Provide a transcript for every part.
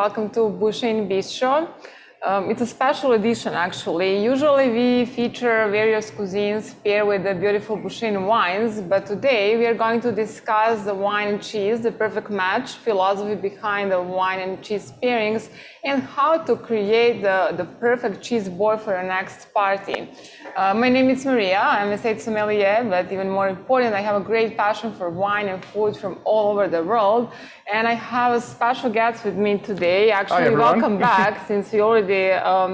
welcome to Bouchaine Bistro. It's a special edition, actually. Usually we feature various cuisines paired with the beautiful Bouchaine wines, but today we are going to discuss the wine and cheese, the perfect match, philosophy behind the wine and cheese pairings, and how to create the perfect cheese board for your next party. My name is Maria. I'm a state sommelier, but even more important, I have a great passion for wine and food from all over the world. And I have a special guest with me today. Actually, Hi, welcome back, since we already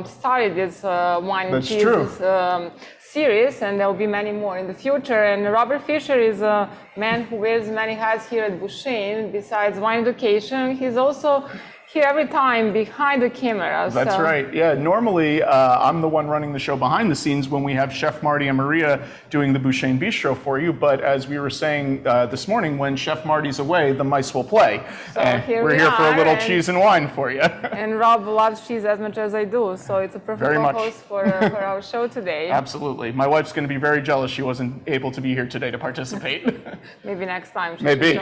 started this wine and cheese series, and there will be many more in the future. And Robert Fisher is a man who wears many hats here at Bouchaine. Besides wine education, he's also here every time behind the camera. That's right. Yeah, normally I'm the one running the show behind the scenes when we have Chef Marty and Maria doing the Bouchaine Bistro for you. But as we were saying this morning, when Chef Marty's away, the mice will play. So we're here for a little cheese and wine for you. And Rob loves cheese as much as I do, so it's a perfect host for our show today. Absolutely. My wife's going to be very jealous she wasn't able to be here today to participate. Maybe next time. Maybe.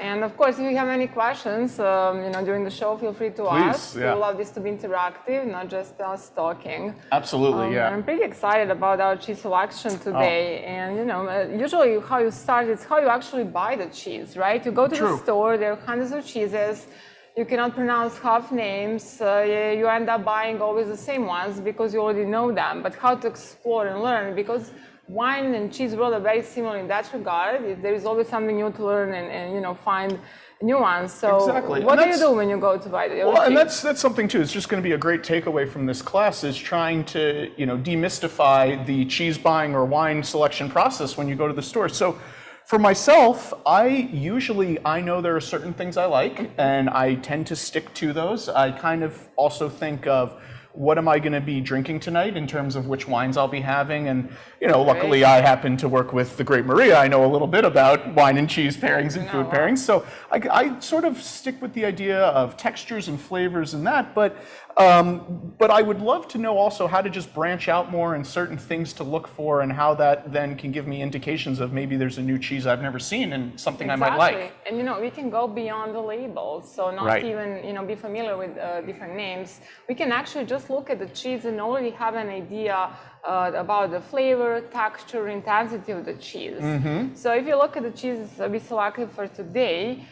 And of course, if you have any questions, during the show, feel free to ask. Yeah. We love this to be interactive, not just us talking. Absolutely, yeah. I'm pretty excited about our cheese selection today. And usually how you start is how you actually buy the cheese, right? You go to the store, there are hundreds of cheeses. You cannot pronounce half names. You end up buying always the same ones because you already know them. But how to explore and learn, because wine and cheese world are very similar in that regard. There is always something new to learn and find new ones. So what do you do when you go to buy the cheese? And that's something too. It's just going to be a great takeaway from this class, is trying to demystify the cheese buying or wine selection process when you go to the store. So for myself, I know there are certain things I like, and I tend to stick to those. I kind of also think of, what am I going to be drinking tonight in terms of which wines I'll be having? And, luckily I happen to work with the great Maria. I know a little bit about wine and cheese pairings and food pairings. So I sort of stick with the idea of textures and flavors and that, but I would love to know also how to just branch out more and certain things to look for, and how that then can give me indications of maybe there's a new cheese I've never seen and something I might like. And we can go beyond the labels, so not even be familiar with different names. We can actually just look at the cheese and already have an idea about the flavor, texture, intensity of the cheese. So if you look at the cheeses we selected for today,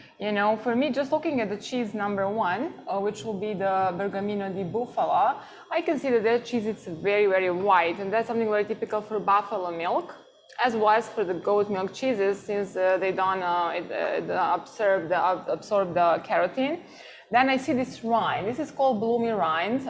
for me, just looking at the cheese number one, which will be the Bergamino De Buffalo, I can see that that cheese is very, very white, and that's something very typical for buffalo milk, as well as for the goat milk cheeses, since they don't absorb the carotene. Then I see this rind. This is called Bloomy Rind.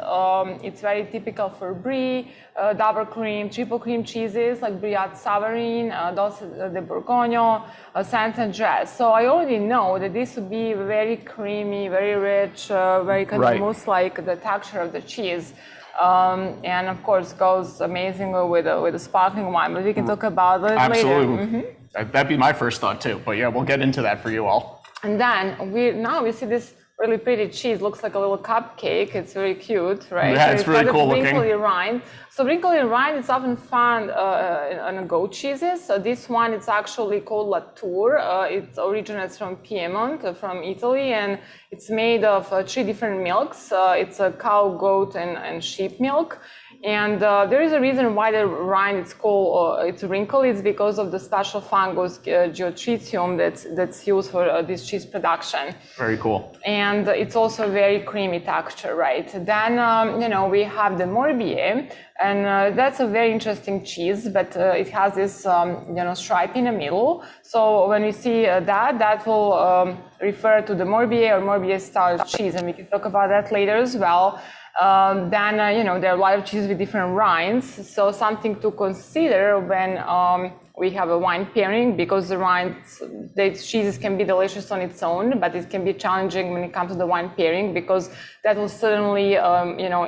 It's very typical for brie, double cream, triple cream cheeses like Brie Savarin, Dulce de Bourgogne, Saint Andres. So I already know that this would be very creamy, very rich, very kind of almost like the texture of the cheese. And of course goes amazingly with a sparkling wine, but we can talk about it later. That'd be my first thought too, but yeah, we'll get into that for you all. And then we see this really pretty cheese, looks like a little cupcake. It's very cute, right? Yeah, it's really cool looking. Wrinkly rind. So wrinkly rind is often found on goat cheeses. So this one, it's actually called Latour. It originates from Piedmont, from Italy, and it's made of 3 different milks. It's a cow, goat, and sheep milk. And there is a reason why the rind is called it's wrinkly. It's because of the special fungus Geotritium that's used for this cheese production. Very cool. And it's also a very creamy texture, right? Then we have the Morbier, and that's a very interesting cheese, but it has this stripe in the middle. So when we see that will refer to the Morbier or Morbier style cheese, and we can talk about that later as well. Then there are a lot of cheeses with different rinds, so something to consider when we have a wine pairing, because the cheeses can be delicious on its own, but it can be challenging when it comes to the wine pairing, because that will certainly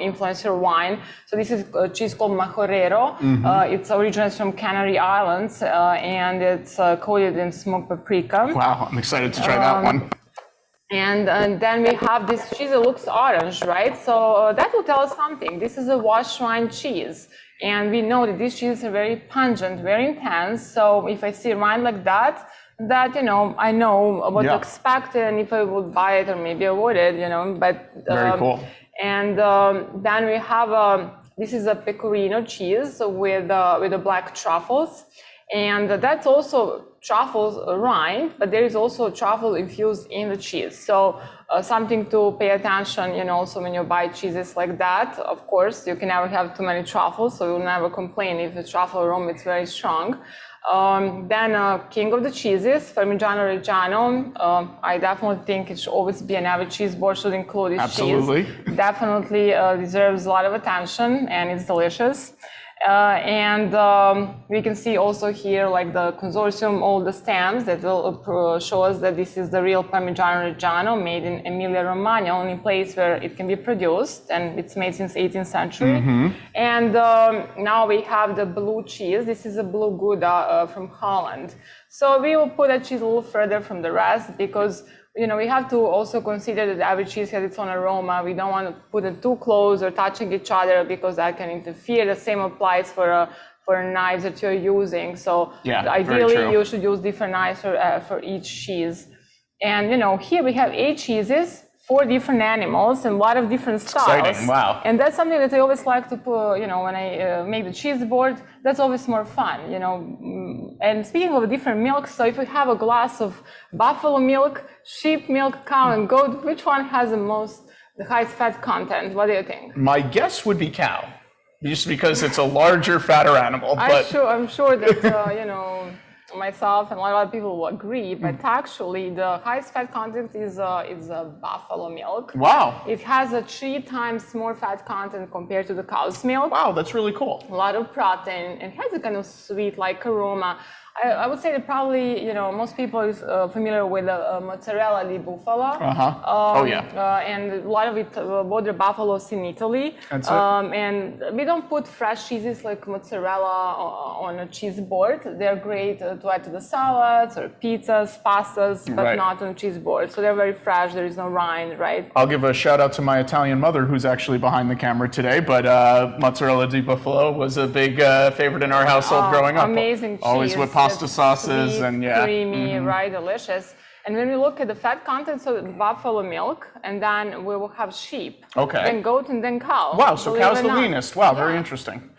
influence your wine. So this is a cheese called Majorero. It's originates from Canary Islands, and it's coated in smoked paprika. Wow, I'm excited to try that one. And then we have this cheese that looks orange, right? So that will tell us something. This is a washed rind cheese. And we know that these cheeses are very pungent, very intense. So if I see rind like that, that, I know what to expect and if I would buy it or maybe avoid it, but. Very cool. And then we have, this is a pecorino cheese with the black truffles. And that's also truffles rind, but there is also truffle infused in the cheese. So something to pay attention, also when you buy cheeses like that. Of course, you can never have too many truffles, so you'll never complain if the truffle aroma is very strong. Then king of the cheeses, Parmigiano Reggiano. I definitely think it should always be an every cheese board should include this Absolutely. cheese. Definitely deserves a lot of attention, and it's delicious. And we can see also here like the consortium, all the stamps that will show us that this is the real Parmigiano Reggiano made in Emilia-Romagna, only place where it can be produced, and it's made since 18th century. And now we have the blue cheese. This is a blue Gouda from Holland. So we will put that cheese a little further from the rest because we have to also consider that every cheese has its own aroma. We don't want to put it too close or touching each other because that can interfere. The same applies for knives that you're using. So ideally, you should use different knives for each cheese. And here we have 8 cheeses, 4 different animals, and a lot of different styles. Exciting! Wow. And that's something that I always like to put. When I make the cheese board, that's always more fun. And speaking of different milks, so if we have a glass of buffalo milk, sheep milk, cow, and goat, which one has the highest fat content? What do you think? My guess would be cow, just because it's a larger, fatter animal. But I'm sure that myself and a lot of people will agree, but actually the highest fat content is buffalo milk. Wow. It has a 3 times more fat content compared to the cow's milk. Wow, that's really cool. A lot of protein, and has a kind of sweet like aroma. I would say that probably, most people is familiar with Mozzarella di Buffalo. And a lot of it, border buffaloes in Italy. That's it. And we don't put fresh cheeses like mozzarella on a cheese board. They're great to add to the salads or pizzas, pastas, but not on a cheese board. So they're very fresh. There is no rind, right? I'll give a shout out to my Italian mother, who's actually behind the camera today. But Mozzarella di Buffalo was a big favorite in our household growing up. Amazing cheese. Always with pasta sauces sweet, and creamy, right, delicious. And when we look at the fat content, so buffalo milk, and then we will have sheep, then goat, and then cow. Wow, so cow's the leanest. Wow, very interesting.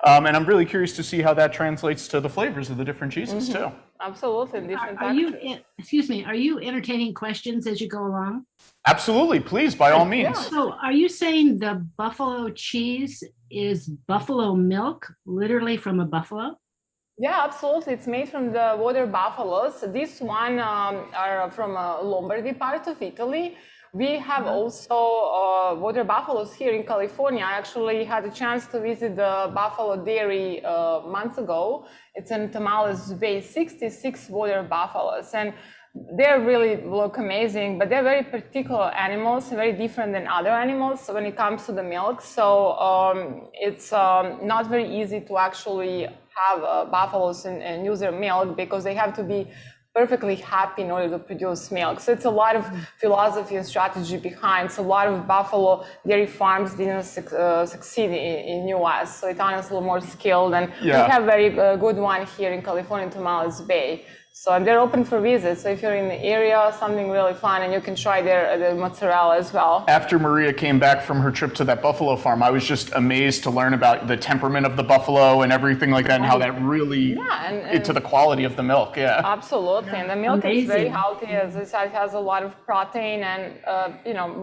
And I'm really curious to see how that translates to the flavors of the different cheeses too. Absolutely, different textures. Are you entertaining questions as you go along? Absolutely, please, by all means. So are you saying the buffalo cheese is buffalo milk, literally from a buffalo? Yeah, absolutely. It's made from the water buffaloes. This one are from Lombardy part of Italy. We have also water buffaloes here in California. I actually had a chance to visit the Buffalo Dairy months ago. It's in Tamales Bay, 66 water buffaloes. And they really look amazing, but they're very particular animals, very different than other animals when it comes to the milk. So it's not very easy to actually have buffaloes and use their milk because they have to be perfectly happy in order to produce milk. So it's a lot of philosophy and strategy behind. So a lot of buffalo dairy farms didn't succeed in US. So Italians are a little more skilled, and we have very good one here in California, in Tamales Bay. So they're open for visits. So if you're in the area, something really fun, and you can try the mozzarella as well. After Maria came back from her trip to that buffalo farm, I was just amazed to learn about the temperament of the buffalo and everything like that, and how that really to the quality of the milk. Yeah, absolutely. And the milk is very healthy. As I said, it has a lot of protein, and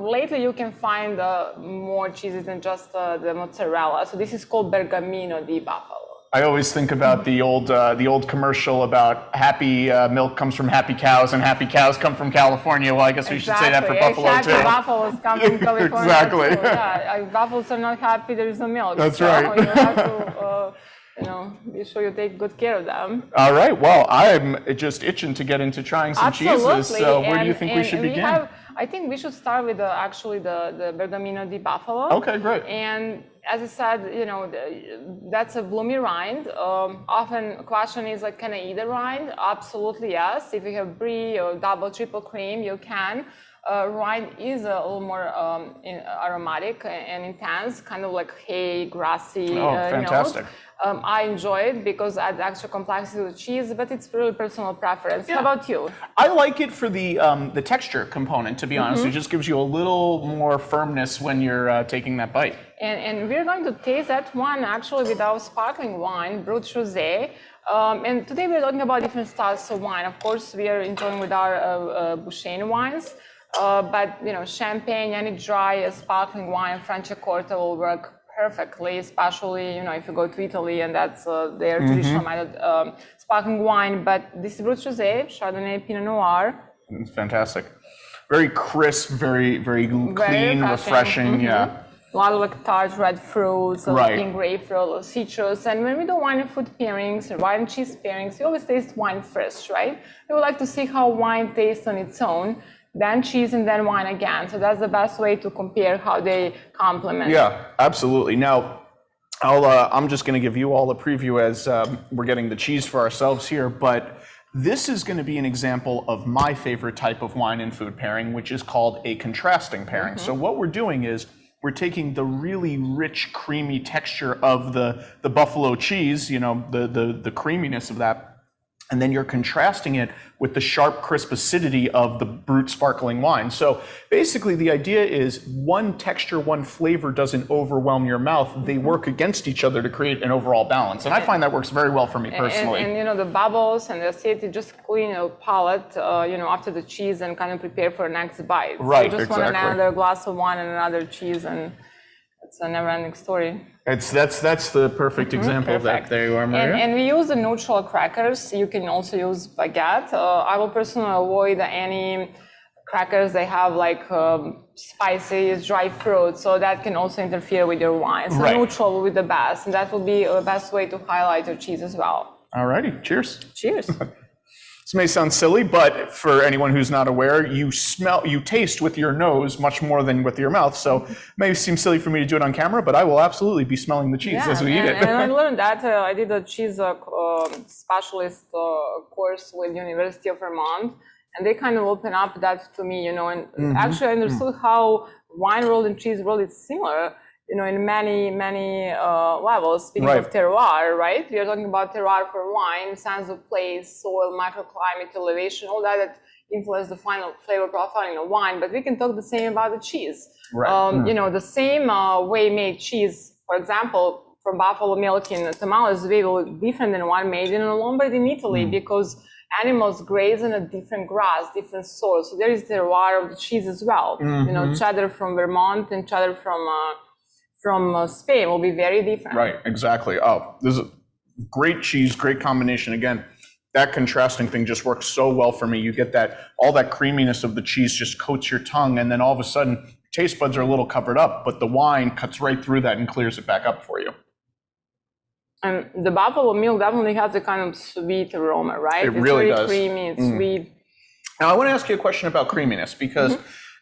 lately you can find more cheeses than just the mozzarella. So this is called Bergamino di Buffalo. I always think about the old commercial about happy milk comes from happy cows and happy cows come from California. Well, I guess we should say that for buffalo too. Buffaloes come from California. Exactly. Too. Yeah, if buffaloes are not happy, there is no milk. That's right. You have to, be sure you take good care of them. All right. Well, I'm just itching to get into trying some cheeses. So where do you think we should begin? I think we should start with the Bergamino di Buffalo. Okay, great. And as I said, that's a Bloomy Rind. Often the question is like, can I eat the rind? Absolutely yes. If you have brie or double, triple cream, you can. Rind is a little more aromatic and intense, kind of like hay, grassy fantastic. note. I enjoy it because it adds extra complexity to the cheese, but it's really personal preference. How about you? I like it for the texture component, to be honest. It just gives you a little more firmness when you're taking that bite. And we're going to taste that one actually with our sparkling wine, Brut Rosé. And today we're talking about different styles of wine. Of course, we are enjoying with our Bouchaine wines, but champagne, any dry sparkling wine, Franciacorta will work perfectly, especially if you go to Italy and that's their traditional method sparkling wine. But this is Brut Rosé, Chardonnay, Pinot Noir. It's fantastic. Very crisp, very clean, refreshing. Yeah. A lot of like tart red fruits, pink grapefruit, citrus. And when we do wine and food pairings, wine and cheese pairings, we always taste wine first, right? We would like to see how wine tastes on its own, then cheese, and then wine again. So that's the best way to compare how they complement. Yeah, absolutely. Now, I'm just going to give you all a preview as we're getting the cheese for ourselves here, but this is going to be an example of my favorite type of wine and food pairing, which is called a contrasting pairing. So what we're doing is we're taking the really rich, creamy texture of the buffalo cheese, the creaminess of that, and then you're contrasting it with the sharp, crisp acidity of the Brut sparkling wine. So basically the idea is one texture, one flavor doesn't overwhelm your mouth. They work against each other to create an overall balance. And I find that works very well for me personally. And the bubbles and the acidity just clean your palate, after the cheese and kind of prepare for the next bite. Right, so you just want another glass of wine and another cheese, and it's a never-ending story. That's the perfect example of that. There you are, Maria. And we use the neutral crackers. You can also use baguette. I will personally avoid any crackers they have like spicy, dry fruit, so that can also interfere with your wine. So neutral will be the best, and that will be the best way to highlight your cheese as well. Alrighty, cheers. Cheers. This may sound silly, but for anyone who's not aware, you taste with your nose much more than with your mouth. So it may seem silly for me to do it on camera, but I will absolutely be smelling the cheese as we eat it. And I learned that. I did a cheese specialist course with University of Vermont, and they kind of opened up that to me, and actually I understood how wine world and cheese world is similar, in many levels. Speaking of terroir, right? We are talking about terroir for wine, sense of place, soil, microclimate, elevation, all that influence the final flavor profile in a wine. But we can talk the same about the cheese. The same way made cheese, for example, from buffalo milk in tamales, way will be different than one made in Lombardy in Italy because animals graze in a different grass, different soil. So there is terroir of the cheese as well. Cheddar from Vermont and cheddar from Spain will be very different. Right, exactly. Oh, this is a great cheese, great combination. Again, that contrasting thing just works so well for me. You get all that creaminess of the cheese just coats your tongue, and then all of a sudden, taste buds are a little covered up, but the wine cuts right through that and clears it back up for you. And the buffalo milk definitely has a kind of sweet aroma, right? It really does. It's very creamy, it's sweet. Now, I want to ask you a question about creaminess, because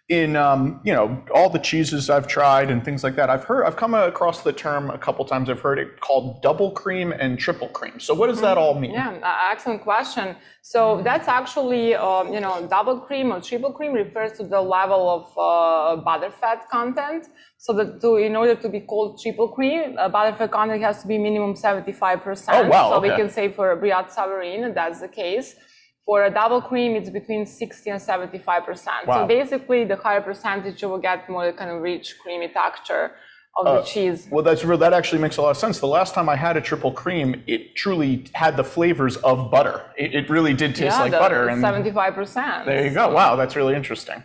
in all the cheeses I've tried and things like that, I've come across the term a couple times. I've heard it called double cream and triple cream. So what does that all mean? Yeah, excellent question. So that's actually double cream or triple cream refers to the level of butterfat content. So that in order to be called triple cream, butterfat content has to be minimum 75%. Oh wow! So we can say for a Briat Savarin, that's the case. For a double cream, it's between 60 and 75%. Wow. So basically, the higher percentage, you will get more kind of rich, creamy texture of the cheese. Well, that actually makes a lot of sense. The last time I had a triple cream, it truly had the flavors of butter. It really did taste like butter. And 75%. There you go. Wow, that's really interesting.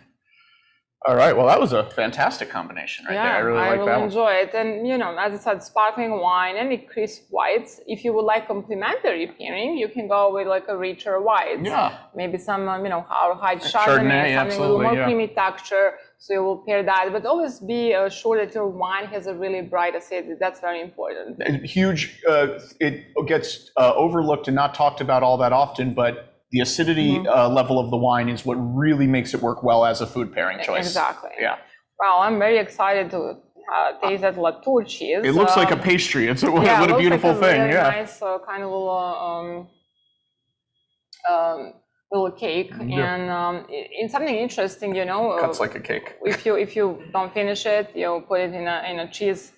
All right, well, that was a fantastic combination right there. I really like that one. I will enjoy it. And, as I said, sparkling wine, any crisp whites. If you would like complementary pairing, you can go with like a richer white. Yeah. Maybe some, our high Chardonnay, something with a little more creamy texture. So you will pair that. But always be sure that your wine has a really bright acidity. That's very important. Huge, it gets overlooked and not talked about all that often, but the acidity level of the wine is what really makes it work well as a food pairing choice. Exactly. Yeah. Wow, I'm very excited to taste that Latour cheese. It looks like a pastry. What a beautiful thing. Really nice kind of little little cake. And it's something interesting, you know. Cuts like a cake. If you don't finish it, you put it in a cheese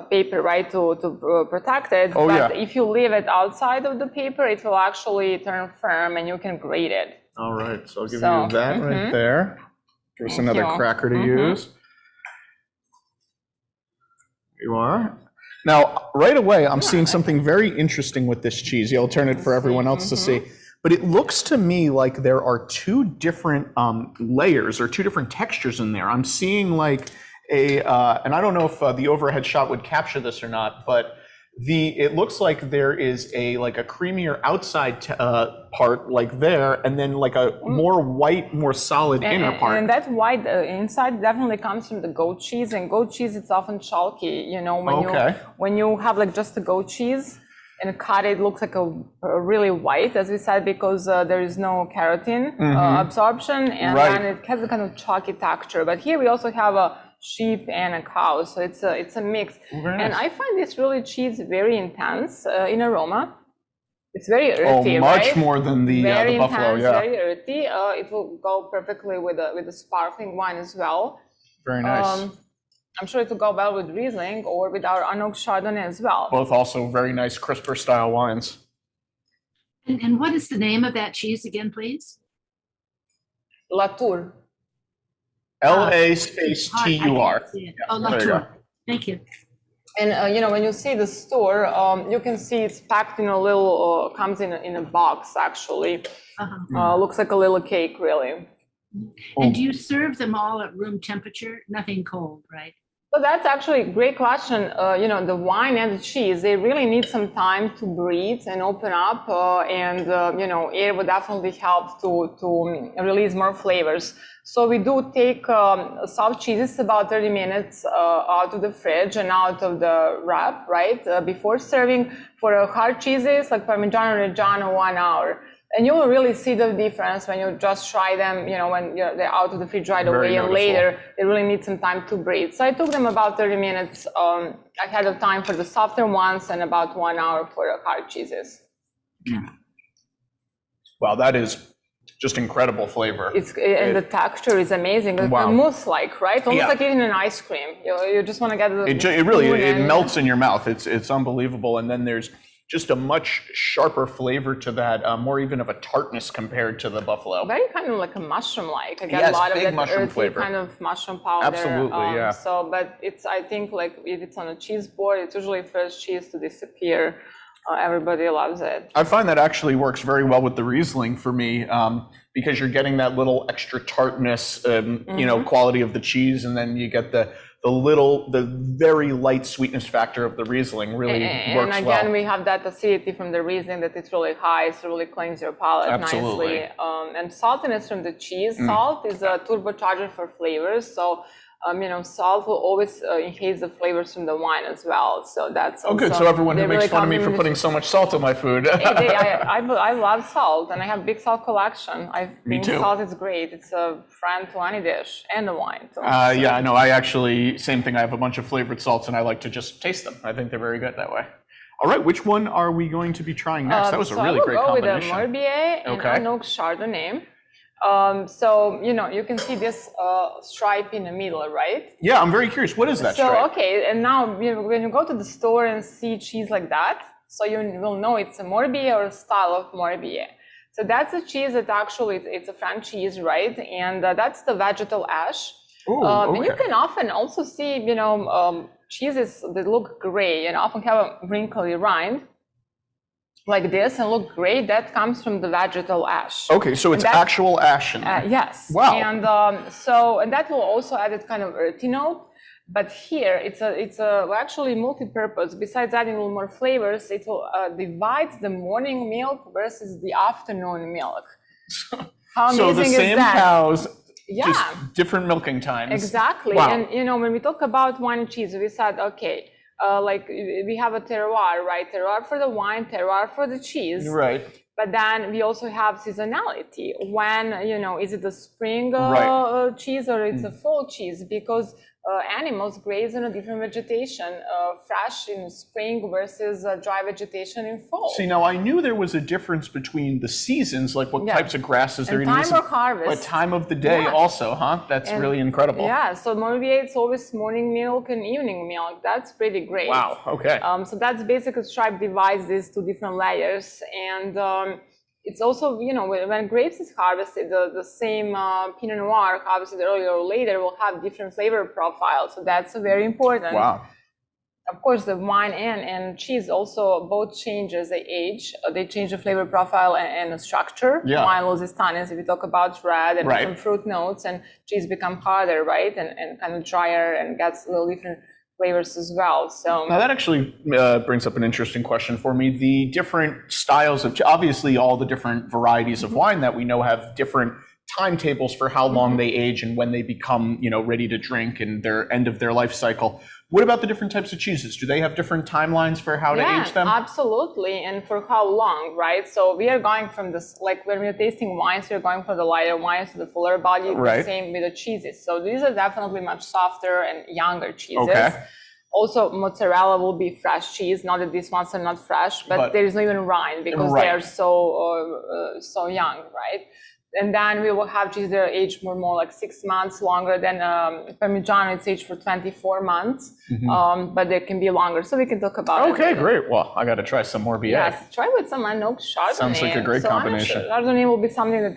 paper, right, to protect it. Oh, but yeah. if you leave it outside of the paper, it will actually turn firm and you can grate it. All right, so I'll give you that right there. Give us another cracker to use. You are. Now, right away, I'm seeing something very interesting with this cheese. I'll turn it for everyone else to see. But it looks to me like there are two different layers or two different textures in there. I'm seeing like and I don't know if the overhead shot would capture this or not, but it looks like there is a creamier outside part like there, and then like a more white, more solid inner part. And that white inside definitely comes from the goat cheese, and goat cheese, it's often chalky, you know, when you have like just the goat cheese and cut it, looks like a really white, as we said, because there is no keratin absorption, and then it has a kind of chalky texture. But here we also have a sheep and a cow, so it's a mix. And I find this really cheese very intense in aroma. It's very earthy, much more than the buffalo. Intense, very earthy. It will go perfectly with the sparkling wine as well. Very nice. I'm sure it will go well with Riesling or with our Unoaked Chardonnay as well. Both also very nice crisper style wines. And what is the name of that cheese again, please? Latour. LATUR. Oh, Latour. Thank you. And you know, when you see the store, you can see it's packed in a little, comes in a box actually. Looks like a little cake, really. And do you serve them all at room temperature? Nothing cold, right? So that's actually a great question. You know, the wine and the cheese, they really need some time to breathe and open up, and you know, air would definitely help to release more flavors. So we do take soft cheeses about 30 minutes out of the fridge and out of the wrap, right, before serving. For hard cheeses like Parmigiano Reggiano, 1 hour. And you will really see the difference when you just try them, you know, when they're out of the fridge right away, and later they really need some time to breathe. So I took them about 30 minutes ahead of time for the softer ones and about 1 hour for the hard cheeses. Wow, that is just incredible flavor. And the texture is amazing. It's mousse-like, right? Almost like eating an ice cream. You just want to get the it really melts in your mouth. It's unbelievable. And then there's just a much sharper flavor to that, more even of a tartness compared to the buffalo. Very kind of like a mushroom-like. I get a lot of that earthy flavor. Kind of mushroom powder. Absolutely, yeah. So, but I think like if it's on a cheese board, it's usually first cheese to disappear. Everybody loves it. I find that actually works very well with the Riesling for me, because you're getting that little extra tartness, you know, quality of the cheese, and then you get the very light sweetness factor of the Riesling really works well. And again, we have that acidity from the Riesling that it's really high, so really cleans your palate nicely. And saltiness from the cheese. Salt is a turbocharger for flavors, so you know, salt will always enhance the flavors from the wine as well. So that's also, good. So everyone who makes fun of me for putting so much salt in my food. I love salt, and I have a big salt collection. Me too. Salt is great. It's a friend to any dish and the wine. Yeah, I know. I actually, same thing. I have a bunch of flavored salts, and I like to just taste them. I think they're very good that way. All right, which one are we going to be trying next? That was a really great combination. I will go with the Morbier and Unoaked Chardonnay. So, you know, you can see this stripe in the middle, right? Yeah, I'm very curious. What is that stripe? So, okay, and now when you go to the store and see cheese like that, so you will know it's a Morbier or a style of Morbier. So that's a cheese that actually, it's a French cheese, right? And that's the vegetal ash. And you can often also see, you know, cheeses that look gray and often have a wrinkly rind, like this, and look great. That comes from the vegetal ash. Okay, so it's actual ash in there. Yes. Wow. And and that will also add a kind of earthy note. But here it's actually multi-purpose. Besides adding a little more flavors, it will divide the morning milk versus the afternoon milk. How amazing so the same is that? Cows, just different milking times. Exactly. Wow. And you know, when we talk about wine and cheese, we said, okay, like we have a terroir, right? Terroir for the wine, terroir for the cheese. Right. But then we also have seasonality. When, you know, is it a spring cheese or it's a fall cheese? Because animals graze on a different vegetation, fresh in spring versus dry vegetation in fall. See, now I knew there was a difference between the seasons, like what types of grasses they're eating. Time of harvest. But time of the day also, huh? That's really incredible. Yeah, so Morbier, it's always morning milk and evening milk. That's pretty great. Wow, okay. So that's basically stripe divides these two different layers. And it's also, when grapes is harvested, the same Pinot Noir harvested earlier or later will have different flavor profiles. So that's very important. Wow. Of course, the wine and cheese also both change as they age. They change the flavor profile and the structure. Yeah. Wine loses tannins if we talk about red and some fruit notes, and cheese become harder, right? And kind of drier and gets a little different flavors as well. So now that actually brings up an interesting question for me. The different styles of, obviously all the different varieties of wine that we know have different timetables for how long they age and when they become, ready to drink and their end of their life cycle. What about the different types of cheeses? Do they have different timelines for how to age them? Absolutely, and for how long, right? So we are going from this, like when we're tasting wines, we're going from the lighter wines to the fuller body, the same with the cheeses. So these are definitely much softer and younger cheeses. Okay. Also, mozzarella will be fresh cheese. Not that these ones are not fresh, but there is no even rind because they are so young, right? And then we will have cheese that are aged more like 6 months longer than Parmigiano. It's aged for 24 months, but they can be longer. So we can talk about it. Okay, great. Well, I got to try some more BA. Yes, try with some Unoaked Chardonnay. Sounds like a great combination. Chardonnay will be something that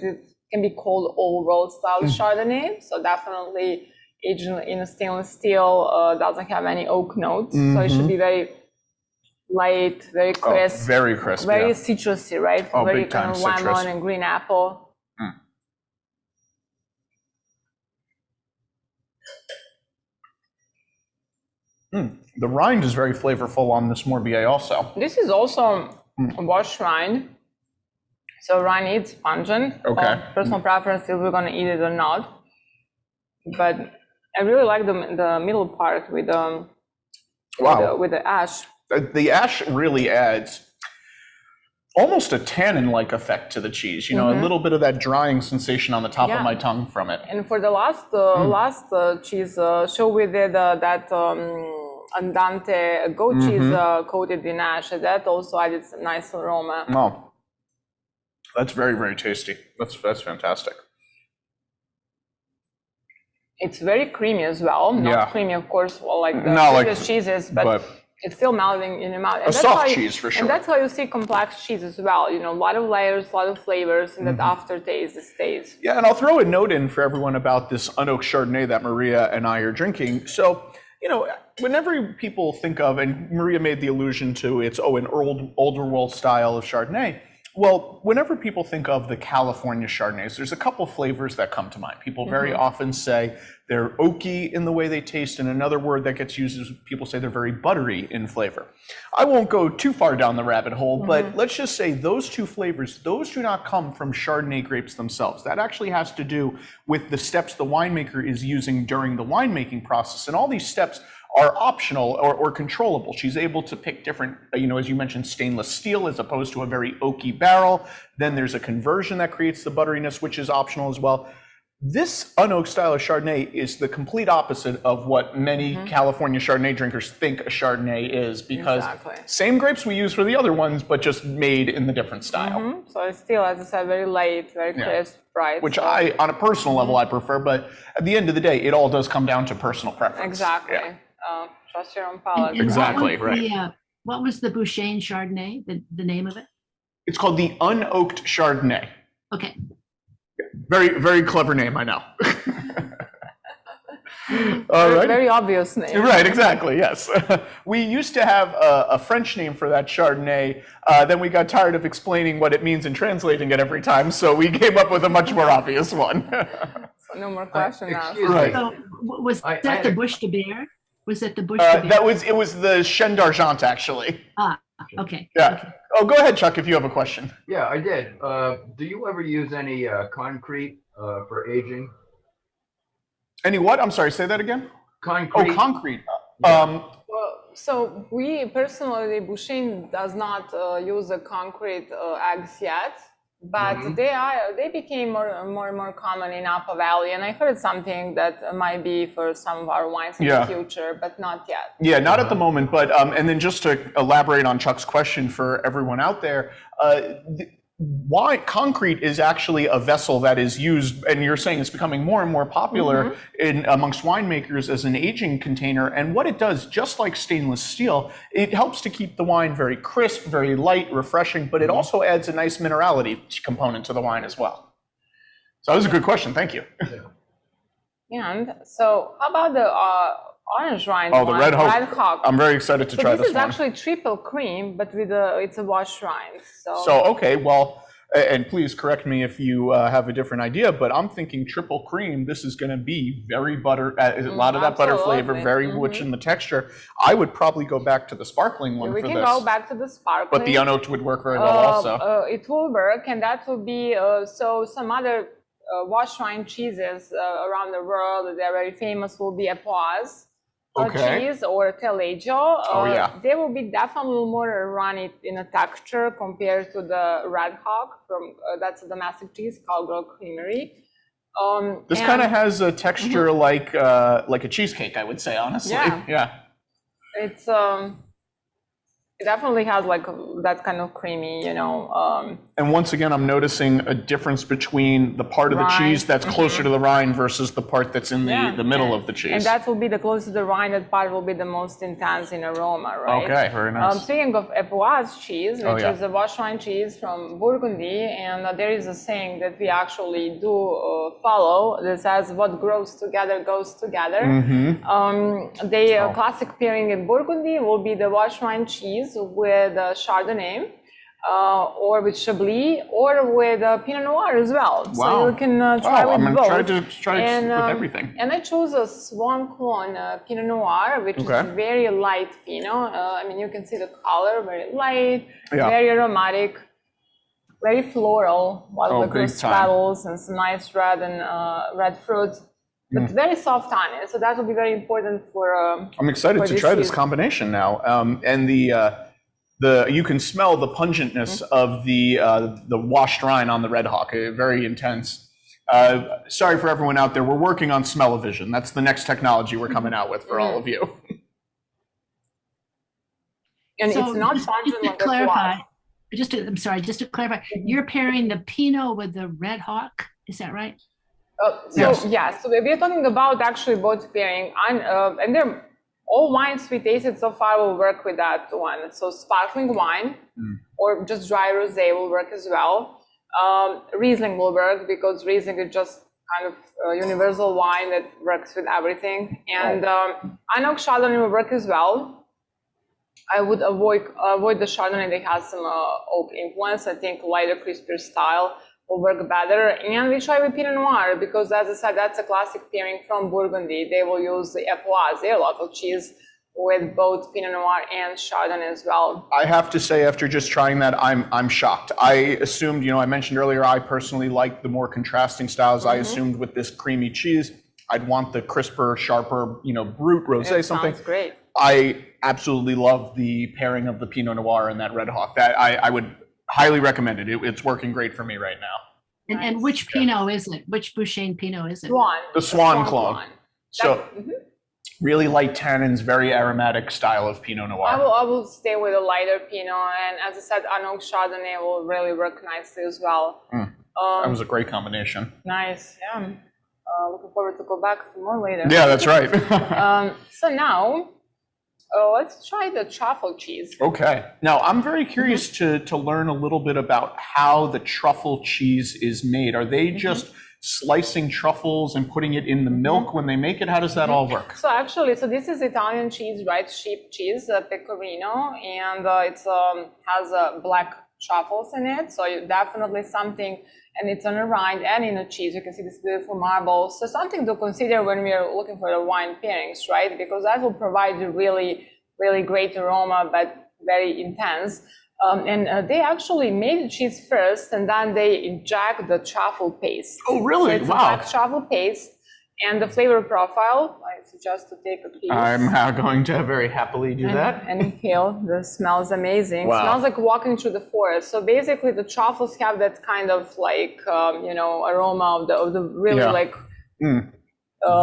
can be called old world style Chardonnay. So definitely aged in a stainless steel, doesn't have any oak notes. So it should be very light, very crisp. Very crisp, very citrusy, right? Very big time kind of lemon citrus. and green apple. The rind is very flavorful on this Morbier also. This is also a washed rind. So rind is pungent. Okay. Personal preference if we're going to eat it or not. But I really like the middle part with the ash. The ash really adds almost a tannin-like effect to the cheese. A little bit of that drying sensation on the top of my tongue from it. And for the last cheese show we did that Andante goat cheese coated in ash. That also added some nice aroma. Oh, that's very, very tasty. That's fantastic. It's very creamy as well. Not creamy, of course, like the previous cheeses, but it's still melting in your mouth. And a soft cheese for sure. And that's how you see complex cheese as well. A lot of layers, a lot of flavors, and that aftertaste stays. Yeah, and I'll throw a note in for everyone about this Unoaked Chardonnay that Maria and I are drinking. So, whenever people think of, and Maria made the allusion to, it's an older world style of Chardonnay. Well, whenever people think of the California Chardonnays, there's a couple flavors that come to mind. People very often say they're oaky in the way they taste, and another word that gets used is people say they're very buttery in flavor. I won't go too far down the rabbit hole, but let's just say those two flavors, those do not come from Chardonnay grapes themselves. That actually has to do with the steps the winemaker is using during the winemaking process, and all these steps are optional or controllable. She's able to pick different, as you mentioned, stainless steel as opposed to a very oaky barrel. Then there's a conversion that creates the butteriness, which is optional as well. This Unoaked style of Chardonnay is the complete opposite of what many California Chardonnay drinkers think a Chardonnay is, because same grapes we use for the other ones, but just made in the different style. So it's still, as I said, very light, very crisp, bright. Which I, on a personal level, I prefer, but at the end of the day, it all does come down to personal preference. Exactly. Trust your own palate. Exactly, right. What was the Bouchaine Chardonnay, the name of it? It's called the Unoaked Chardonnay. Okay. Very, very clever name, I know. All right. Very obvious name. Right, exactly, yes. We used to have a French name for that Chardonnay. Then we got tired of explaining what it means and translating it every time, so we came up with a much more obvious one. So no more questions now. Right. So was that the Bouche de Beer? Was it the Bouche de Beer? It was the Chêne d'Argent, actually. Okay. Yeah. Okay. Oh, go ahead, Chuck, if you have a question. Yeah, I did. Do you ever use any concrete for aging? Any what? I'm sorry, say that again? Concrete. Oh, concrete. Well, so we personally, Bouchaine does not use a concrete eggs yet, but they became more and more common in Napa Valley, and I heard something that might be for some of our wines in the future, but not yet. Yeah, not at the moment, but and then just to elaborate on Chuck's question for everyone out there, why concrete is actually a vessel that is used, and you're saying it's becoming more and more popular in amongst winemakers as an aging container. And what it does, just like stainless steel, it helps to keep the wine very crisp, very light, refreshing, but it also adds a nice minerality component to the wine as well. So that was a good question. Thank you. And so how about the orange rind the Red Hawk. I'm very excited to try this one. This is actually triple cream, but with it's a washed rind. So okay, well, and please correct me if you have a different idea, but I'm thinking triple cream. This is going to be very butter, a lot of that butter flavor, very rich in the texture. I would probably go back to the sparkling one for this. We can go back to the sparkling. But the unoaked would work very well also. It will work, and that will be so some other washed rind cheeses around the world. They're very famous. Will be Epoise. Cheese or Taleggio, they will be definitely more runny in a texture compared to the Red Hawk from that's a domestic cheese called Girl Creamery. This kind of has a texture like a cheesecake, I would say, honestly. Yeah. It's it definitely has like that kind of creamy, And once again, I'm noticing a difference between the part of the cheese that's closer to the rind versus the part that's in the middle of the cheese. And that will be the closest to the rind. That part will be the most intense in aroma, right? Okay, very nice. Speaking of Epoise cheese, which is a washed rind cheese from Burgundy, and there is a saying that we actually do follow that says, "What grows together goes together." The classic pairing in Burgundy will be the washed rind cheese with Chardonnay, or with Chablis, or with Pinot Noir as well. Wow. So you can try with both. I'm going to try with everything. And I chose a Swan Clone Pinot Noir, which is very light Pinot. I mean, you can see the color, very light, very aromatic, very floral, with those petals and some nice red and red fruit. But very soft tannin, so that will be very important for. I'm excited to try this combination now, and you can smell the pungentness of the washed rind on the Red Hawk. Very intense. Sorry for everyone out there. We're working on smell-o-vision. That's the next technology we're coming out with for all of you. And so it's not pungent like clarify. Just to clarify, you're pairing the Pinot with the Red Hawk. Is that right? So we're talking about actually both pairing, and they're all wines we tasted so far will work with that one. So sparkling wine or just dry rosé will work as well. Riesling will work because Riesling is just kind of a universal wine that works with everything. And Unoaked Chardonnay will work as well. I would avoid the Chardonnay that has some oak influence. I think lighter, crispier style will work better. And we try with Pinot Noir because, as I said, that's a classic pairing from Burgundy. They will use the Epoise, their local cheese, with both Pinot Noir and Chardonnay as well. I have to say, after just trying that, I'm shocked. I assumed, I mentioned earlier, I personally like the more contrasting styles. I assumed with this creamy cheese, I'd want the crisper, sharper, brut rosé something. Sounds great. I absolutely love the pairing of the Pinot Noir and that Red Hawk. That I would highly recommend it. It's working great for me right now. And which Pinot is it? Which Bouchaine Pinot is it? The Swan clone. So really light tannins, very aromatic style of Pinot Noir. I will stay with a lighter Pinot, and as I said, Unoaked Chardonnay will really work nicely as well. That was a great combination. Nice, yeah. Looking forward to go back to more later. Yeah, that's right. So now, let's try the truffle cheese. Okay. Now, I'm very curious to learn a little bit about how the truffle cheese is made. Are they just slicing truffles and putting it in the milk when they make it? How does that all work? So actually, this is Italian cheese, right? Sheep cheese, pecorino, and it has black truffles in it. So definitely something, and it's on a rind and in a cheese. You can see this beautiful marble. So something to consider when we are looking for the wine pairings, right? Because that will provide a really, really great aroma, but very intense. And they actually made the cheese first, and then they inject the truffle paste. Oh, really? So it's a black truffle paste. And the flavor profile, I suggest to take a piece. I'm going to very happily do that. And inhale. The smells amazing. Wow. Smells like walking through the forest. So basically, the truffles have that kind of like aroma of the really like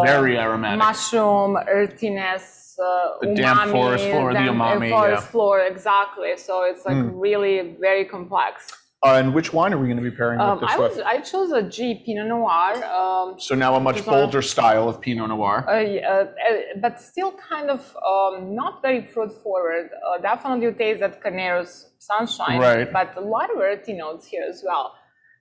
very aromatic mushroom earthiness, the umami, damp forest floor, the umami, forest floor, exactly. So it's like really very complex. And which wine are we going to be pairing with this with? I chose a G Pinot Noir. So now a much bolder style of Pinot Noir. But still kind of not very fruit forward. Definitely you taste that Carnero's sunshine, right. But a lot of earthy notes here as well.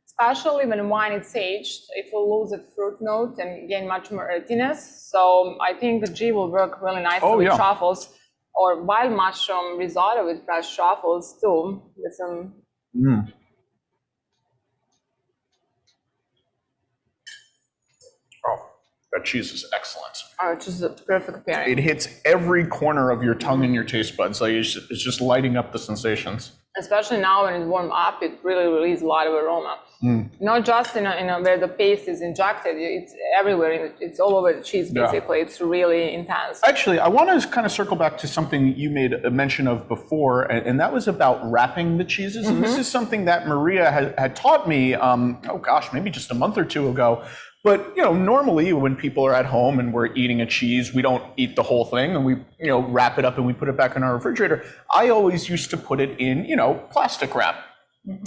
Especially when wine is aged, it will lose its fruit note and gain much more earthiness. So I think the G will work really nicely with truffles or wild mushroom risotto with fresh truffles too, with some. That cheese is excellent. Oh, it's just a perfect pairing. It hits every corner of your tongue and your taste buds. Like it's just lighting up the sensations. Especially now when it's warmed up, it really releases a lot of aroma. Not just in where the paste is injected, it's everywhere. It's all over the cheese, basically. Yeah. It's really intense. Actually, I want to kind of circle back to something you made a mention of before, and that was about wrapping the cheeses. And this is something that Maria had taught me, maybe just a month or two ago. But, normally when people are at home and we're eating a cheese, we don't eat the whole thing and we, wrap it up and we put it back in our refrigerator. I always used to put it in, plastic wrap.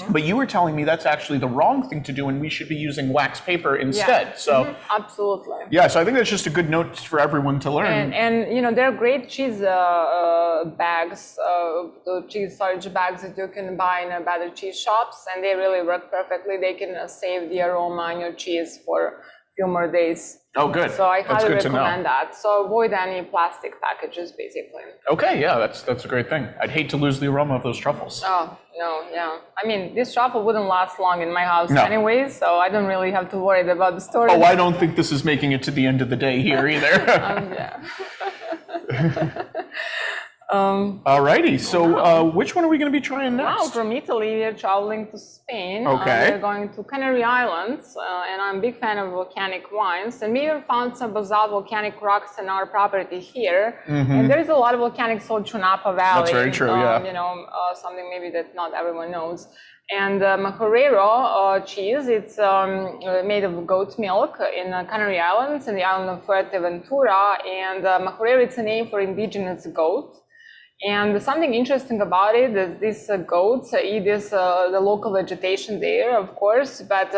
But you were telling me that's actually the wrong thing to do and we should be using wax paper instead. Yeah. So absolutely. Yeah, so I think that's just a good note for everyone to learn. And there are great cheese bags, the cheese storage bags that you can buy in better cheese shops, and they really work perfectly. They can save the aroma in your cheese for a few more days. Oh, good. So I highly recommend that. So avoid any plastic packages, basically. Okay, yeah, that's a great thing. I'd hate to lose the aroma of those truffles. Oh, no, yeah. I mean, this truffle wouldn't last long in my house anyway, so I don't really have to worry about the storage. Oh, I don't think this is making it to the end of the day here either. Yeah. Alrighty, so which one are we going to be trying next? Wow, from Italy, we're traveling to Spain. Okay. We're going to Canary Islands, and I'm a big fan of volcanic wines. And we have found some basalt volcanic rocks in our property here. And there is a lot of volcanic salt in Napa Valley. That's very true, something maybe that not everyone knows. And Majorero cheese, it's made of goat milk in Canary Islands, in the island of Fuerteventura. And Majorero, it's a name for indigenous goat. And something interesting about it is these goats eat the local vegetation there, of course, but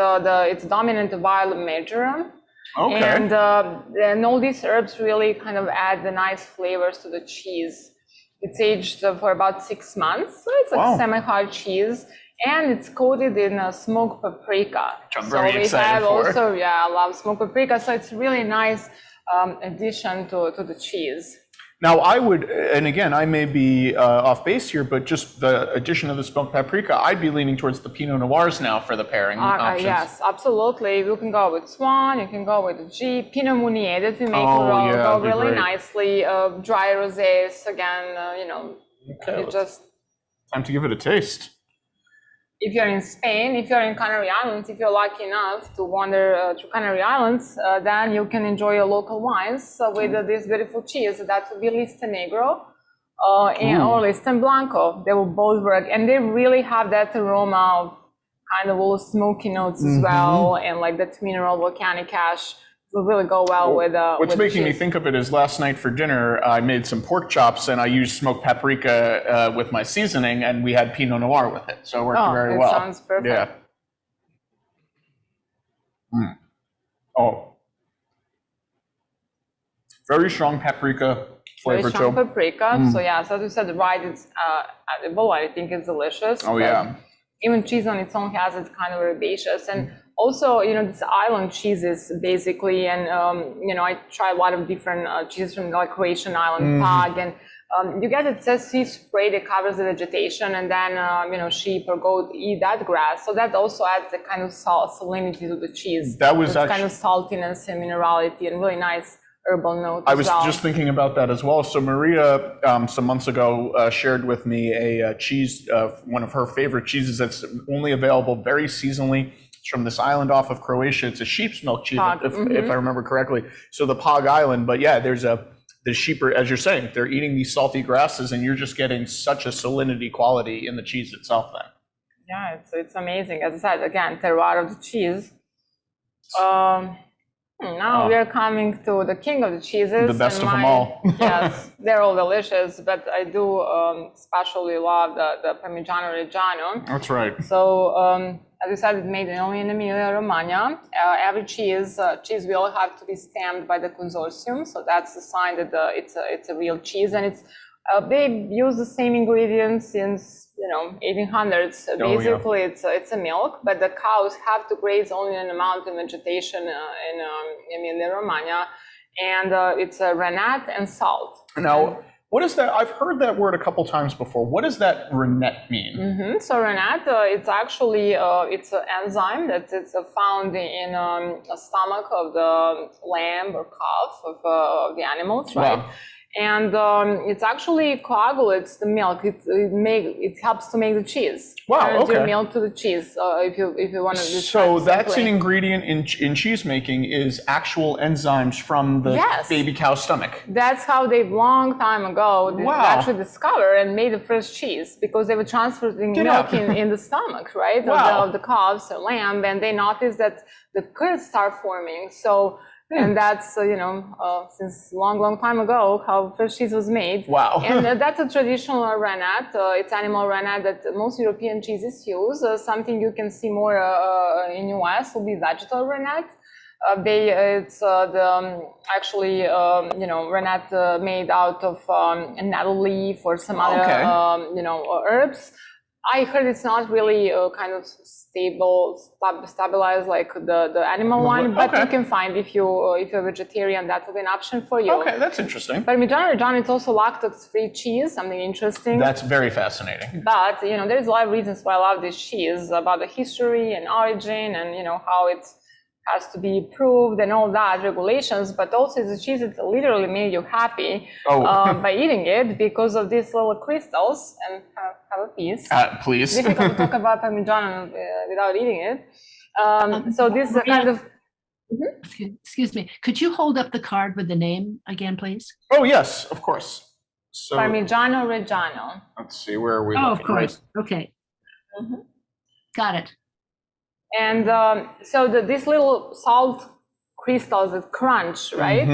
it's dominant wild Majorero. Okay. And all these herbs really kind of add the nice flavors to the cheese. It's aged for about 6 months, so it's like semi-hard cheese, and it's coated in smoked paprika. Which I'm very excited for. Also, I love smoked paprika, so it's really nice addition to the cheese. Now I would, and again, I may be off base here, but just the addition of the smoked paprika, I'd be leaning towards the Pinot Noirs now for the pairing options. Yes, absolutely. You can go with Swan, you can go with G, Pinot Meunier that we make go really nicely. Dry rosés, again, Okay, it just... Time to give it a taste. If you're in Spain, if you're in Canary Islands, if you're lucky enough to wander to Canary Islands, then you can enjoy your local wines with this beautiful cheese. That would be Lista Negro or Lista Blanco. They will both work, and they really have that aroma of kind of all smoky notes as well, and like that mineral volcanic ash will really go well with What's making me cheese. think of it is last night for dinner, I made some pork chops and I used smoked paprika with my seasoning, and we had Pinot Noir with it. So it worked very well. Sounds perfect. Yeah. Very strong paprika flavor Very strong too. paprika. So yeah, so as you said, it's edible. I think it's delicious. Oh yeah. Even cheese on its own has it kind of herbaceous, and also this island cheeses basically, and I try a lot of different cheeses from like Croatian island, Pag, and you get it says sea spray that covers the vegetation, and then sheep or goat eat that grass, so that also adds the kind of salinity to the cheese. That was kind of saltiness and minerality and really nice herbal note. I was just thinking about that as well. So Maria, some months ago, shared with me a cheese, one of her favorite cheeses that's only available very seasonally. It's from this island off of Croatia. It's a sheep's milk cheese, if I remember correctly. So the Pog Island, but yeah, the sheep are, as you're saying, they're eating these salty grasses, and you're just getting such a salinity quality in the cheese itself then. Yeah, it's amazing. As I said, again, terroir of the cheese. Now we are coming to the king of the cheeses. The best of them all. Yes, they're all delicious, but I do especially love the Parmigiano Reggiano. That's right. So, as you said, it's made only in Emilia-Romagna. Every cheese will have to be stamped by the consortium, so that's the sign that it's a real cheese, and it's they use the same ingredients since 1800s. Basically, it's a milk, but the cows have to graze only in a mountain vegetation in Emilia-Romagna, and it's rennet and salt. Now, what is that? I've heard that word a couple times before. What does that rennet mean? So rennet, it's actually it's an enzyme that it's found in the stomach of the lamb or calf of the animals, right? Wow. And it's actually coagulates the milk. It helps to make the cheese. Wow. Okay. Your milk to the cheese. If you want to. So that's an ingredient in cheese making is actual enzymes from the baby cow's stomach. That's how they long time ago actually discovered and made the first cheese, because they were transferring milk in the stomach, right, of the calves or lamb, and they noticed that the curds start forming. So. And that's, since long time ago, how first cheese was made. Wow. And that's a traditional rennet. It's animal rennet that most European cheeses use. Something you can see more in US will be vegetal rennet. It's rennet made out of a nettle leaf or some other, herbs. I heard it's not really kind of stabilized like the animal one, but you can find if you're a vegetarian, that will be an option for you. Okay, that's interesting. Parmigiano Reggiano, it's also lactose-free cheese, something interesting. That's very fascinating. But there's a lot of reasons why I love this cheese, about the history and origin, and how it has to be approved and all that regulations, but also it's a cheese that literally made you happy by eating it because of these little crystals. And have a piece. Please. Difficult to talk about Parmigiano without eating it. So this is a kind of. Excuse me. Could you hold up the card with the name again, please? Oh yes, of course. So Parmigiano Reggiano. Let's see, where are we? Oh, of course. Right? Okay. Got it. And so these little salt crystals that crunch, right?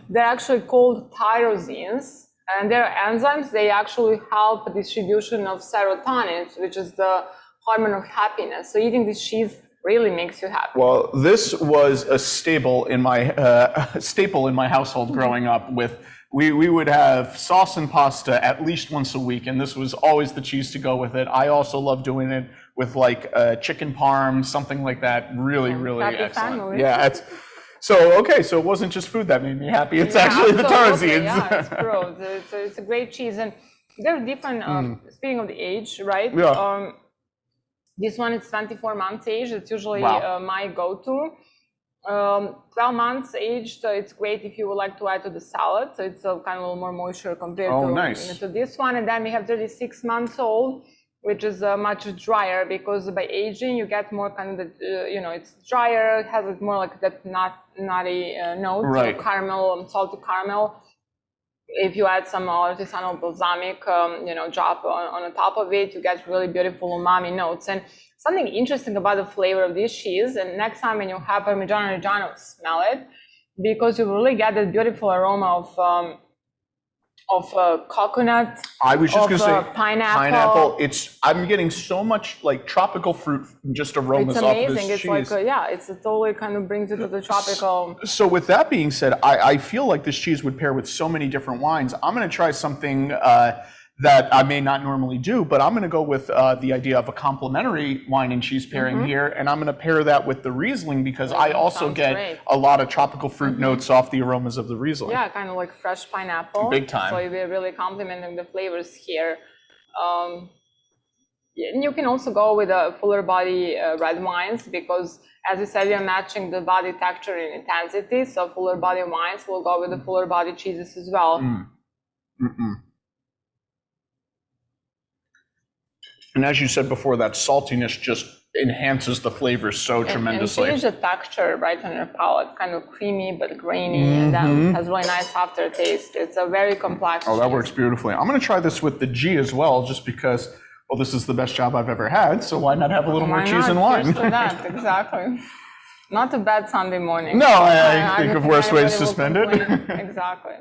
They're actually called tyrosines, and they're enzymes. They actually help distribution of serotonin, which is the hormone of happiness. So eating this cheese really makes you happy. Well, this was a staple in my household growing up. We would have sauce and pasta at least once a week, and this was always the cheese to go with it. I also love doing it with like chicken parm, something like that. Really happy excellent. Family. Yeah, so it wasn't just food that made me happy. It's actually the tyrosines. Yeah, it's true. It's a great cheese, and they're different. Speaking of the age, right? Yeah. This one is 24 months aged. It's usually my go-to. 12 months aged, it's great if you would like to add to the salad. So it's kind of a little more moisture compared to this one. And then we have 36 months old, which is much drier, because by aging you get more kind of it's drier, it has more like that nutty note, right. Caramel, salty caramel. If you add some artisanal balsamic, drop on the top of it, you get really beautiful umami notes. And something interesting about the flavor of this cheese, and next time when you have Parmigiano Reggiano, smell it, because you really get that beautiful aroma of coconut. I was just going to say pineapple. I'm getting so much like tropical fruit just aromas off this cheese. It's amazing. It's totally kind of brings it to the tropical. So with that being said, I feel like this cheese would pair with so many different wines. I'm going to try something that I may not normally do, but I'm going to go with the idea of a complementary wine and cheese pairing here, and I'm going to pair that with the Riesling, because I also get a lot of tropical fruit notes off the aromas of the Riesling. Yeah, kind of like fresh pineapple. Big time. So you'll be really complementing the flavors here. And you can also go with fuller body red wines, because as you said, you're matching the body texture and intensity. So fuller body wines will go with the fuller body cheeses as well. And as you said before, that saltiness just enhances the flavor so tremendously. And change the texture right on your palate, kind of creamy but grainy, and then has really nice aftertaste. It's a very complex Oh, that cheese. works beautifully. I'm going to try this with the G as well, just because, well, this is the best job I've ever had, so why not have a little more cheese and wine? Cheers to that, exactly. Not a bad Sunday morning. No, I think of worse ways to spend it. Exactly.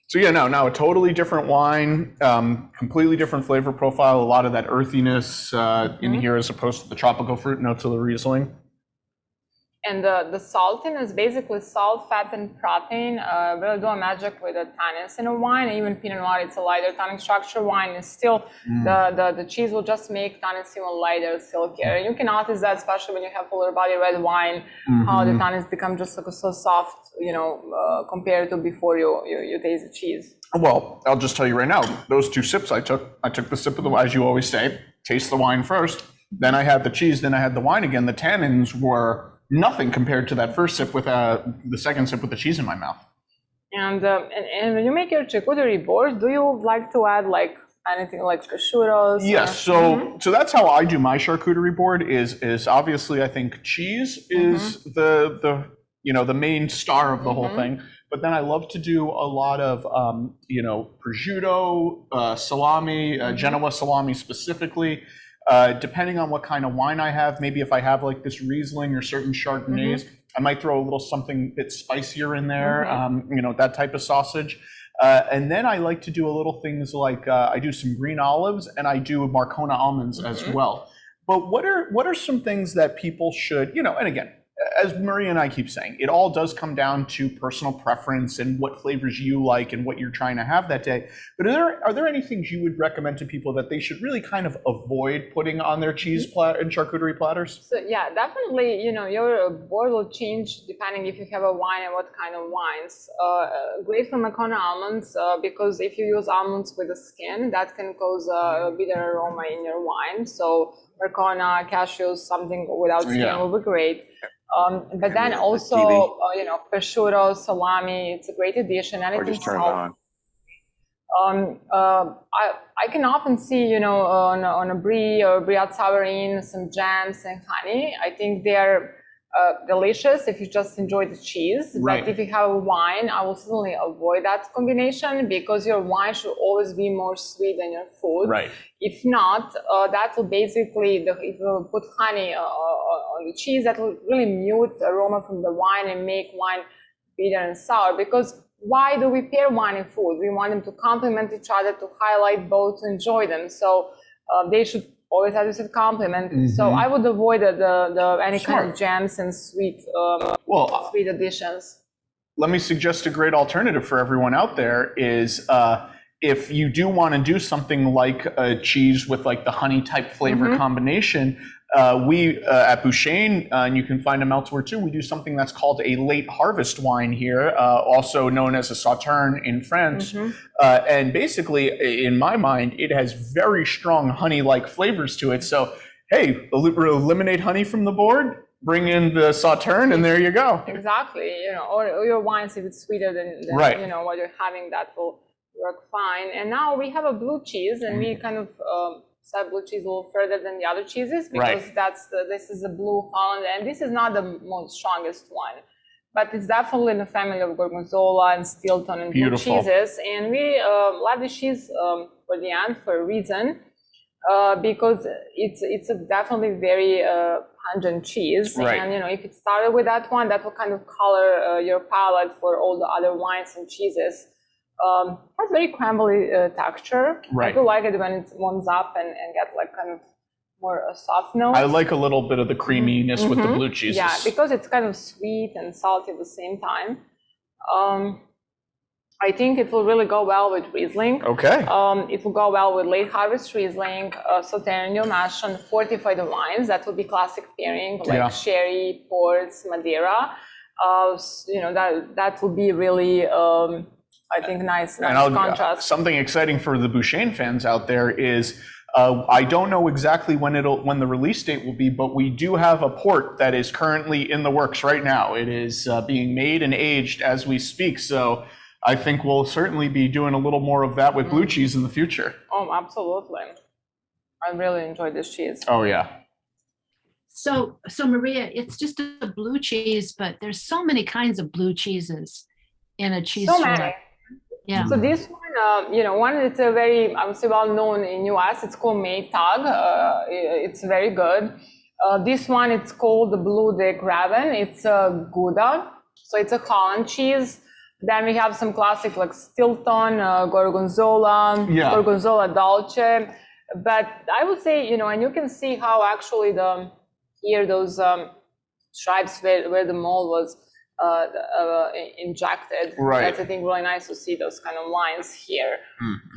So yeah, now a totally different wine, completely different flavor profile, a lot of that earthiness in here as opposed to the tropical fruit notes of the Riesling. And the saltiness, basically salt, fat, and protein, really do a magic with the tannins in a wine. Even Pinot Noir, it's a lighter tannin structure wine, and still the cheese will just make tannins even lighter, silkier. And you can notice that, especially when you have fuller body red wine, how the tannins become just like so soft, compared to before you taste the cheese. Well, I'll just tell you right now, those 2 sips I took the sip of the, as you always say, taste the wine first, then I had the cheese, then I had the wine again. The tannins were nothing compared to that first sip with the second sip with the cheese in my mouth. And when you make your charcuterie board, do you like to add like anything like prosciuttos? Yes, so that's how I do my charcuterie board. Is obviously I think cheese is the main star of the whole thing. But then I love to do a lot of prosciutto, salami, Genoa salami specifically. Depending on what kind of wine I have, maybe if I have like this Riesling or certain Chardonnays, I might throw a little something a bit spicier in there, that type of sausage. And then I like to do a little things like I do some green olives and I do Marcona almonds as well. But what are some things that people should, and again, as Maria and I keep saying, it all does come down to personal preference and what flavors you like and what you're trying to have that day. But are there any things you would recommend to people that they should really kind of avoid putting on their cheese and charcuterie platters? So yeah, definitely, your board will change depending if you have a wine and what kind of wines. Great for Marcona almonds, because if you use almonds with the skin, that can cause a bitter aroma in your wine. So Marcona, cashews, something without skin will be great. But then also, prosciutto, salami, it's a great addition. Anything or just turn it on. I can often see, on a brie or brie at savarin, some jams and honey. I think they're delicious if you just enjoy the cheese. Right. But if you have a wine, I will certainly avoid that combination because your wine should always be more sweet than your food. Right. If not, that will basically, if you put honey on the cheese, that will really mute the aroma from the wine and make wine bitter and sour. Because why do we pair wine and food? We want them to complement each other, to highlight both, to enjoy them. So they should always have this complement. So I would avoid any kind of jams and sweet additions. Let me suggest a great alternative for everyone out there is if you do want to do something like a cheese with like the honey type flavor combination, we at Bouchaine, and you can find them elsewhere too, we do something that's called a late harvest wine here, also known as a Sauterne in France. And basically, in my mind, it has very strong honey-like flavors to it. So, hey, eliminate honey from the board, bring in the Sauterne, and there you go. Exactly, or your wines, if it's sweeter than what you're having, that will work fine. And now we have a blue cheese, and we kind of set blue cheese a little further than the other cheeses because this is a blue Holland, and this is not the most strongest one, but it's definitely in the family of Gorgonzola and Stilton and blue cheeses. And we left the cheese for the end for a reason, because it's a definitely very pungent cheese. And if it started with that one, that will kind of color your palate for all the other wines and cheeses. Has very crumbly texture. I do like it when it warms up and get like kind of more soft notes. I like a little bit of the creaminess with the blue cheeses. Yeah, because it's kind of sweet and salty at the same time. I think it will really go well with Riesling. Okay. It will go well with late harvest Riesling, Sauterne, mash on fortified wines. That will be classic pairing, like sherry, ports, Madeira. That will be really, I think, nice contrast. Something exciting for the Bouchaine fans out there is I don't know exactly when the release date will be, but we do have a port that is currently in the works right now. It is being made and aged as we speak. So I think we'll certainly be doing a little more of that with blue cheese in the future. Oh, absolutely. I really enjoy this cheese. Oh yeah. So Maria, it's just a blue cheese, but there's so many kinds of blue cheeses in a cheese So store. many. Yeah. So this one, one that's a very, I would say, well known in US. It's called Maytag. It's very good. This one, it's called the Blue de Graven. It's a Gouda, so it's a Holland cheese. Then we have some classic like Stilton, Gorgonzola, Gorgonzola Dolce. But I would say, and you can see how actually those stripes where the mold was injected. Right. That's, I think, really nice to see those kind of lines here.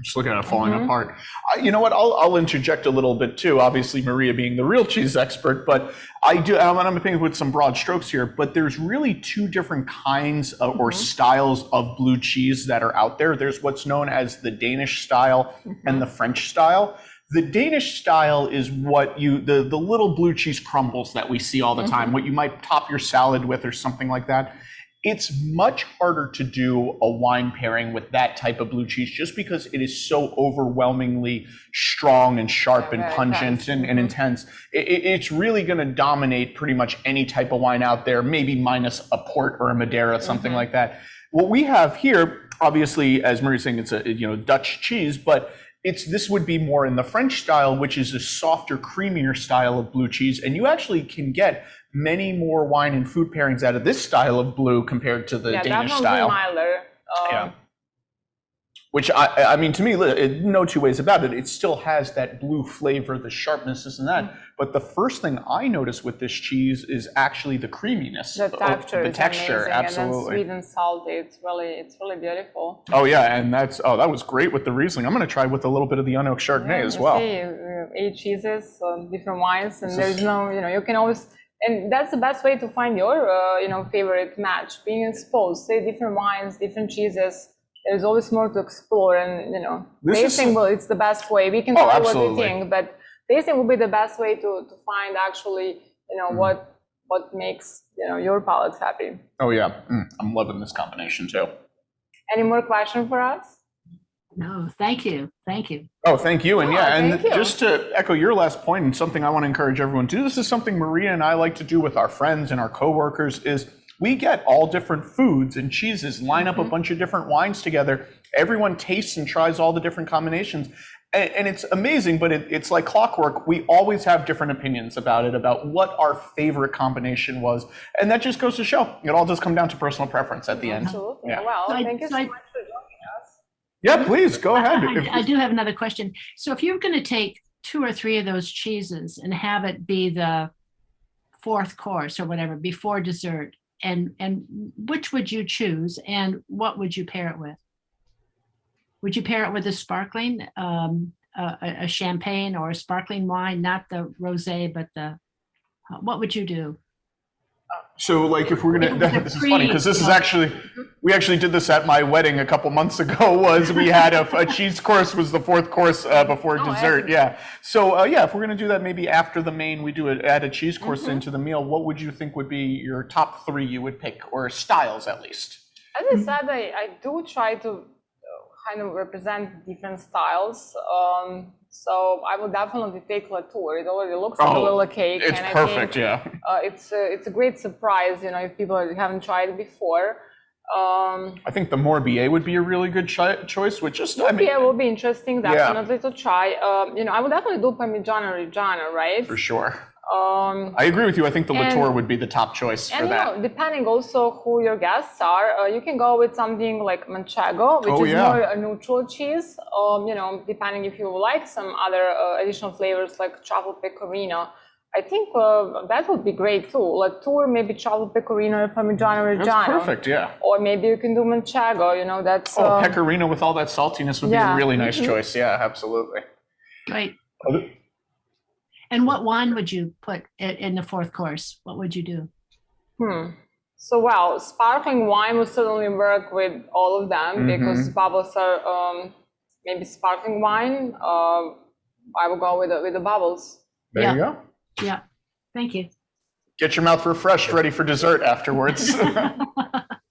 Just looking at it falling apart. You know what? I'll interject a little bit too. Obviously, Maria being the real cheese expert, but I'm thinking with some broad strokes here. But there's really two different kinds or styles of blue cheese that are out there. There's what's known as the Danish style and the French style. The Danish style is what the little blue cheese crumbles that we see all the time, what you might top your salad with or something like that. It's much harder to do a wine pairing with that type of blue cheese just because it is so overwhelmingly strong and sharp and pungent and intense. It's really going to dominate pretty much any type of wine out there, maybe minus a port or a Madeira, something like that. What we have here, obviously, as Maria's saying, it's a Dutch cheese, but this would be more in the French style, which is a softer, creamier style of blue cheese. And you actually can get many more wine and food pairings out of this style of blue compared to the Danish style. Milder. Which, I mean, to me, no two ways about it. It still has that blue flavor, the sharpness, this and that. But the first thing I notice with this cheese is actually the creaminess. The texture. The texture, absolutely. And then sweet and salty. It's really beautiful. Oh yeah, and that was great with the Riesling. I'm going to try with a little bit of the Unoaked Chardonnay as well. See, 8 cheeses, different wines, and there's no, you can always, and that's the best way to find your, favorite match. Being exposed, say different wines, different cheeses. There's always more to explore, and tasting. Well, it's the best way. We can try what we think, but tasting will be the best way to find actually, what makes your palate happy. Oh yeah, I'm loving this combination too. Any more questions for us? No, thank you. Oh, thank you. And just to echo your last point, and something I want to encourage everyone to do, this is something Maria and I like to do with our friends and our coworkers, is we get all different foods and cheeses, line up a bunch of different wines together. Everyone tastes and tries all the different combinations. And it's amazing, but it's like clockwork. We always have different opinions about it, about what our favorite combination was. And that just goes to show. It all does come down to personal preference at the end. Absolutely. Yeah. Well, thank you so much for joining us. Yeah, please, go ahead. I do have another question. So if you're going to take 2 or 3 of those cheeses and have it be the 4th course or whatever, before dessert, and which would you choose, and what would you pair it with? Would you pair it with a sparkling, a champagne or a sparkling wine, not the rosé, but what would you do? So like if we're going to, this is funny because this is actually, we actually did this at my wedding a couple months ago, was we had a cheese course was the 4th course before dessert. Yeah. So if we're going to do that, maybe after the main, we add a cheese course into the meal. What would you think would be your top 3 you would pick, or styles at least? As I said, I do try to kind of represent different styles. So I would definitely take Latour. It already looks like a little cake. It's perfect, It's a great surprise, if people haven't tried it before. I think the Morbier would be a really good choice, which just, Morbier will be interesting, definitely to try. I would definitely do Parmigiano Reggiano, right? For sure. I agree with you. I think the Latour would be the top choice for that. Depending also who your guests are, you can go with something like Manchego, which is more a neutral cheese. Depending if you like some other additional flavors like truffle pecorino. I think that would be great too. Latour, maybe truffle pecorino or Parmigiano Reggiano. That's perfect, yeah. Or maybe you can do Manchego. That's. Pecorino with all that saltiness would be a really nice choice. Yeah, absolutely. Great. And what wine would you put in the 4th course? What would you do? So, sparkling wine would certainly work with all of them because bubbles are maybe sparkling wine. I will go with the bubbles. There you go. Yeah. Thank you. Get your mouth refreshed, ready for dessert afterwards.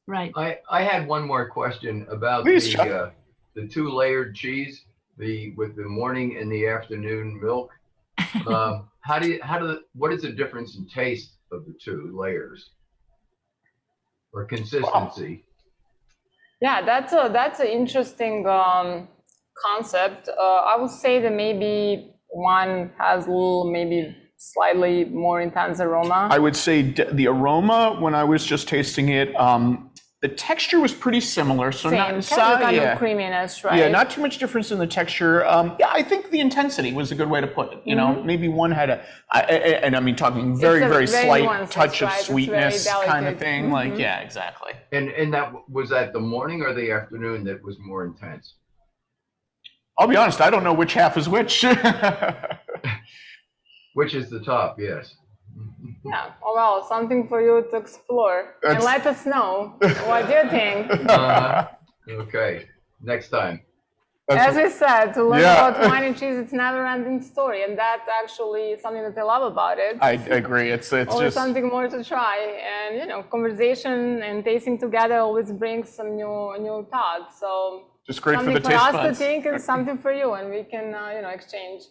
Right. I had one more question about the 2-layered cheese, with the morning and the afternoon milk. What is the difference in taste of the two layers or consistency? Yeah, that's an interesting concept. I would say that maybe one has a little, maybe slightly more intense aroma. I would say the aroma, when I was just tasting it, the texture was pretty similar. So Same, not kind of creaminess, right? Yeah, not too much difference in the texture. Yeah, I think the intensity was a good way to put it. You know, maybe one had and I mean talking very slight touch of sweetness kind of thing. Like, yeah, exactly. And that was that the morning or the afternoon that was more intense? I'll be honest, I don't know which half is which. Which is the top? Yes. Yeah. Oh well, something for you to explore and let us know what you think. Okay, next time. As we said, to learn about wine and cheese, it's never-ending story, and that's actually something that I love about it. I agree. It's always just something more to try, and you know, conversation and tasting together always brings some new thoughts. So just great for the taste buds. Something for us buds. to think and something for you, and we can exchange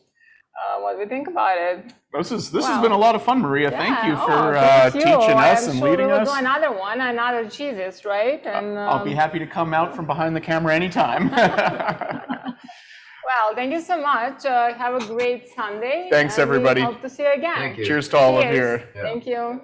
what we think about it. This has been a lot of fun, Maria. Thank you for teaching us and leading us. We'll do another one, another cheeses, right? And I'll be happy to come out from behind the camera anytime. Well, thank you so much. Have a great Sunday. Thanks, everybody. We hope to see you again. Thank you. Cheers to all of you. Thank you.